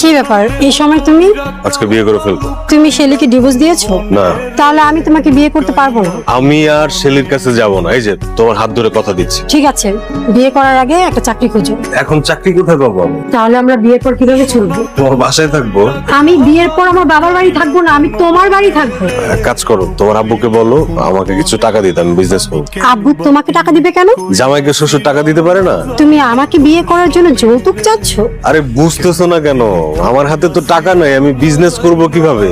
কি ব্যাপার এই সময় তুমি? আজকে বিয়ে করে ফেলবো। তুমি শেলিকে ডিভোর্স দিয়েছো? না, তাহলে আমি তোমাকে বিয়ে করতে পারবো না। আমি আর শেলির কাছে যাব না। এই যে তোমার হাত ধরে কথা দিচ্ছি। ঠিক আছে, বিয়ে করার আগে একটা চাকরি খোঁজো। এখন চাকরি কোথায় পাবো আমি? তাহলে আমরা বিয়ের পর কিভাবে চলবো? তোমার বাসায় থাকবো। আমি বিয়ের পর আমার বাবার বাড়ি থাকবো না, আমি তোমার বাড়ি থাকবো। এক কাজ করো, তোমার আব্বুকে বলো আমাকে কিছু টাকা দিতে, আমি বিজনেস করবো। আব্বু তোমাকে টাকা দিবে কেন? জামাইকে শ্বশুর টাকা দিতে পারে না? তুমি আমাকে বিয়ে করার জন্য যৌতুক চাচ্ছ? আরে বুঝতেছো না কেন? আমার হাতে তো টাকা নাই, আমি বিজনেস করব কিভাবে?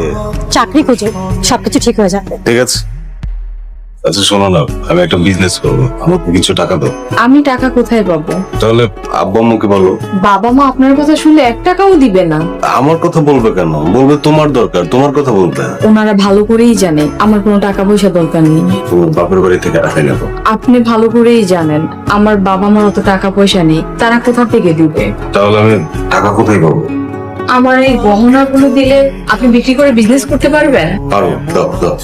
চাকরি খোঁজো, সবকিছু ঠিক হয়ে যাবে। ঠিক আছে। আচ্ছা শোনো না, আমি একটা বিজনেস করবো, আমাকে কিছু টাকা দাও। আমি টাকা কোথায় পাবো? তাহলে আব্বু আম্মুকে বলো। বাবা মা আপনার কথা শুনলে 1 টাকাও দিবে না। আমার কথা বলবে কেন? বলবে তোমার দরকার, তোমার কথা বলবে। ওনারা ভালো করেই জানে আমার কোনো টাকা পয়সা দরকার নেই। তোমার বাপের বাড়ি থেকে টাকা নেবো। আপনি ভালো করেই জানেন আমার বাবা মার অত টাকা পয়সা নেই, তারা কোথা থেকে দিবে? তাহলে আমি টাকা কোথায় পাবো? আমার এই গহনাগুলো দিলে আপনি বিক্রি করে বিজনেস করতে পারবেন। পারবো, দাও দাও।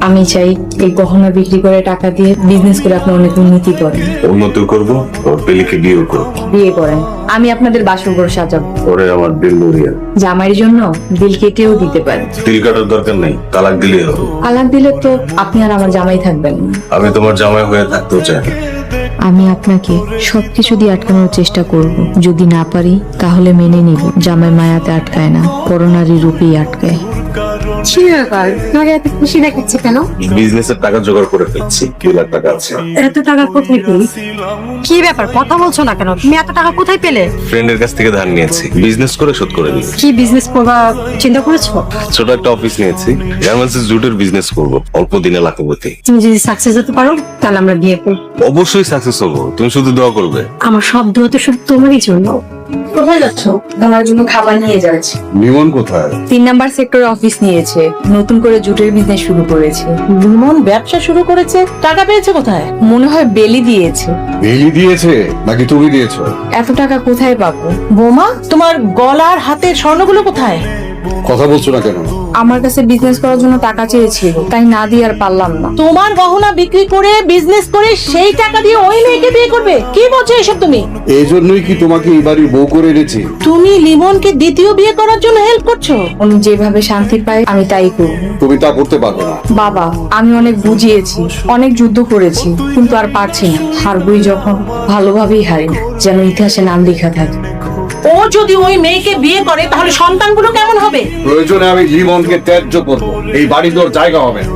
আমি চাই এই গহনা বিক্রি করে টাকা দিয়ে বিজনেস করে আপনি অনেক উন্নতি করেন, উন্নতি করবো, ওর পেলিকে বিয়ে করবো। বিয়ে করেন। আমি আপনাদের বাসর ঘর সাজাবো। ওরে আমার দিল লড়িয়া। জামাইয়ের জন্য দিল কেটেও দিতে পারেন। তিল কাটার দরকার নেই, তালাক দিলেই হবে। আলাদা দিলে তো আপনি আর আমার জামাই থাকবেন না। আমি তোমার জামাই হয়ে থাকতেও চাই না। আমি আপনাকে সবকিছু দিয়ে আটকানোর চেষ্টা করব, যদি না পারি তাহলে মেনে নিব জামাই মায়াতে আটকায় না, পরনারী রূপেই আটকায়। কি ব্যাপার, তোমাকে এত খুশি দেখাচ্ছে কেন? বিজনেসের টাকা জোগাড় করে ফেলছি, 2 লাখ টাকা আছে। এত টাকা কোথায় পেলে? কি ব্যাপার, কথা বলছো না কেন? তুমি এত টাকা কোথায় পেলে? ফ্রেন্ডের কাছ থেকে ধার নিয়েছি, বিজনেস করে শোধ করে দিই। কি বিজনেস করবা চিন্তা করেছো? ছোট একটা অফিস নিয়েছি, গার্মেন্টসের জুটের বিজনেস করব, অল্প দিনে লাখপতি। তুমি যদি সাকসেস হতে পারো তাহলে আমরা বিয়ে করবো। অবশ্যই সাকসেস হবো, তুমি শুধু দোয়া করবে। আমার সব দোয়া তো শুধু তোমারই জন্য। কোথায় যাচ্ছ? আমার জন্য খাবার নিয়ে যাচ্ছি। বিমন কোথায়? 3 নাম্বার সেক্টরে অফিস নিয়েছে, নতুন করে জুটের বিজনেস শুরু করেছে। লিমন ব্যবসা শুরু করেছে, টাকা পেয়েছে কোথায়? মনে হয় বেলি দিয়েছে। বেলি দিয়েছে নাকি তুমি দিয়েছো? এত টাকা কোথায় পাবো? বোমা, তোমার গলার হাতের স্বর্ণগুলো কোথায়? কথা বলছো না কেন? আমার কাছে বিজনেস করার জন্য টাকা চেয়েছিল, তাই না দিয়ে আর পারলাম না। তোমার গহনা বিক্রি করে বিজনেস করে সেই টাকা দিয়ে ওই মেয়েকে বিয়ে করবে? কি বলছো এসব তুমি? এই জন্যই কি তোমাকে এই বাড়ির বউ করে এনেছি? তুমি লিমনকে দ্বিতীয় বিয়ে করার জন্য হেল্প করছো? উনি যেভাবে শান্তি পায় আমি তাই করব। তুমি তা করতে পারবে না। বাবা, আমি অনেক বুঝিয়েছি, অনেক যুদ্ধ করেছি, কিন্তু আর পারছি না। হারবই যখন ভালোভাবেই হারি না, যেন ইতিহাসে নাম লেখা থাকে। ও যদি ওই মেয়েকে বিয়ে করে তাহলে সন্তানগুলো কেমন হবে? প্রয়োজনে আমি লিমনকে ত্যায্য করবো, এই বাড়ি তোর জায়গা হবে না।